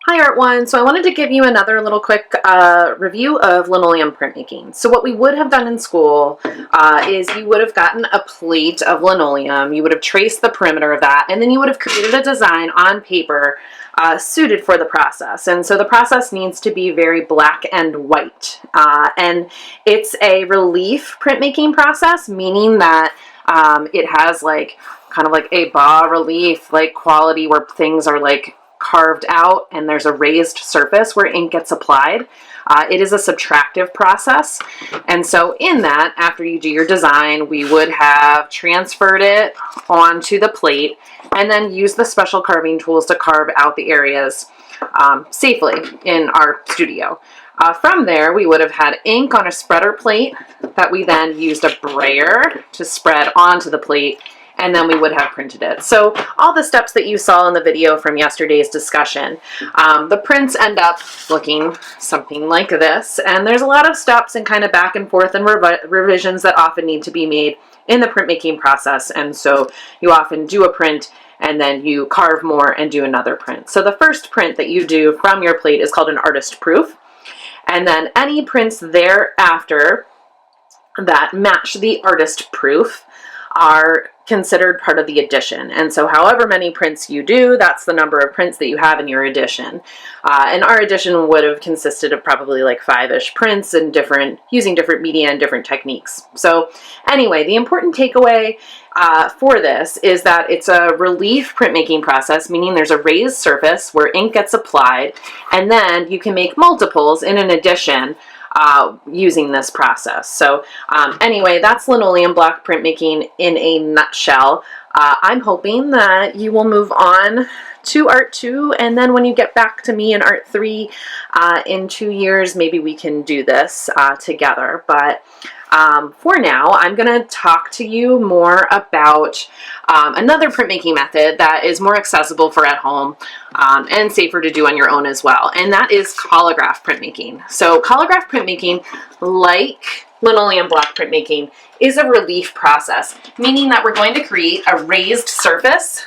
Hi Art One. So I wanted to give you another little quick review of linoleum printmaking. So what we would have done in school is you would have gotten a plate of linoleum, you would have traced the perimeter of that, and then you would have created a design on paper suited for the process. And so the process needs to be very black and white. And it's a relief printmaking process, meaning that it has like kind of like a bas relief like quality where things are like carved out and there's a raised surface where ink gets applied. It is a subtractive process, and so in that, after you do your design, we would have transferred it onto the plate and then use the special carving tools to carve out the areas safely in our studio. From there, we would have had ink on a spreader plate that we then used a brayer to spread onto the plate, and then we would have printed it. So all the steps that you saw in the video from yesterday's discussion, the prints end up looking something like this, and there's a lot of steps and kind of back and forth and revisions that often need to be made in the printmaking process, and so you often do a print and then you carve more and do another print. So the first print that you do from your plate is called an artist proof, and then any prints thereafter that match the artist proof are considered part of the edition. And so however many prints you do, that's the number of prints that you have in your edition. And our edition would have consisted of probably like 5-ish prints and using different media and different techniques. So anyway, the important takeaway for this is that it's a relief printmaking process, meaning there's a raised surface where ink gets applied, and then you can make multiples in an edition using this process. So anyway, that's linoleum block printmaking in a nutshell. I'm hoping that you will move on to Art 2, and then when you get back to me in Art 3 in 2 years, maybe we can do this together. But for now, I'm going to talk to you more about another printmaking method that is more accessible for at home and safer to do on your own as well, and that is Collagraph printmaking. So Collagraph printmaking, like linoleum block printmaking, is a relief process, meaning that we're going to create a raised surface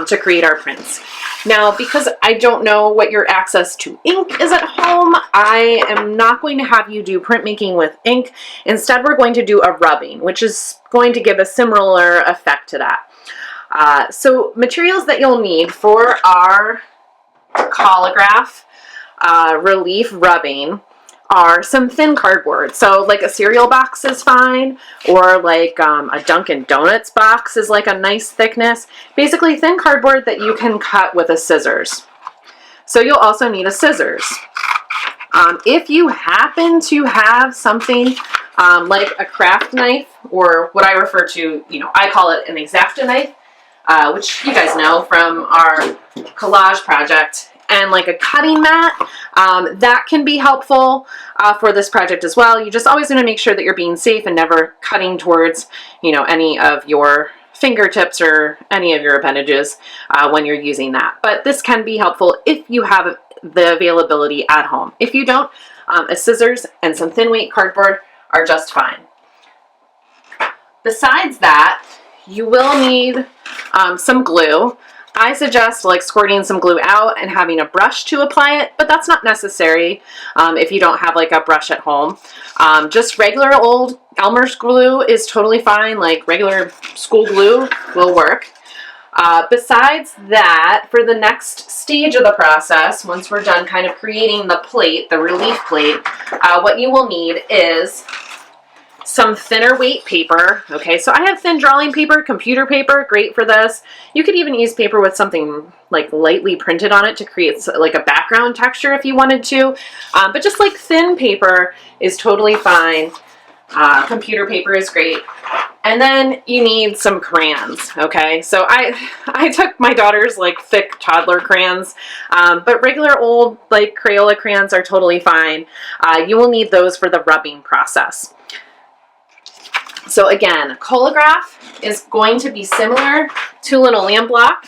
to create our prints. Now, because I don't know what your access to ink is at home, I am not going to have you do printmaking with ink. Instead, we're going to do a rubbing, which is going to give a similar effect to that. So materials that you'll need for our Collagraph relief rubbing are some thin cardboard. So like a cereal box is fine, or like a Dunkin' Donuts box is like a nice thickness. Basically thin cardboard that you can cut with a scissors. So you'll also need a scissors. If you happen to have something like a craft knife, or what I refer to, I call it an X-Acto knife, which you guys know from our collage project, and like a cutting mat, that can be helpful for this project as well. You just always want to make sure that you're being safe and never cutting towards, any of your fingertips or any of your appendages when you're using that. But this can be helpful if you have the availability at home. If you don't, a scissors and some thin weight cardboard are just fine. Besides that, you will need some glue. I suggest like squirting some glue out and having a brush to apply it, but that's not necessary if you don't have like a brush at home. Just regular old Elmer's glue is totally fine, like regular school glue will work. Besides that, for the next stage of the process, once we're done kind of creating the plate, the relief plate, what you will need is some thinner weight paper. Okay, so I have thin drawing paper, computer paper, great for this. You could even use paper with something like lightly printed on it to create like a background texture if you wanted to, but just like thin paper is totally fine. Computer paper is great. And then you need some crayons. Okay, so I took my daughter's like thick toddler crayons, but regular old like Crayola crayons are totally fine. You will need those for the rubbing process. So again, Collagraph is going to be similar to linoleum block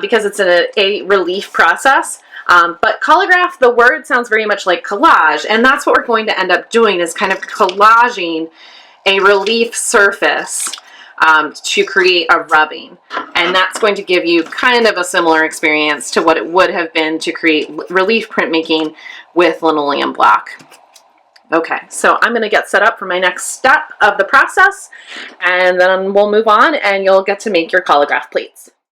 because it's a relief process. But Collagraph, the word sounds very much like collage, and that's what we're going to end up doing, is kind of collaging a relief surface to create a rubbing. And that's going to give you kind of a similar experience to what it would have been to create relief printmaking with linoleum block. Okay, so I'm going to get set up for my next step of the process, and then we'll move on and you'll get to make your Collagraph plates.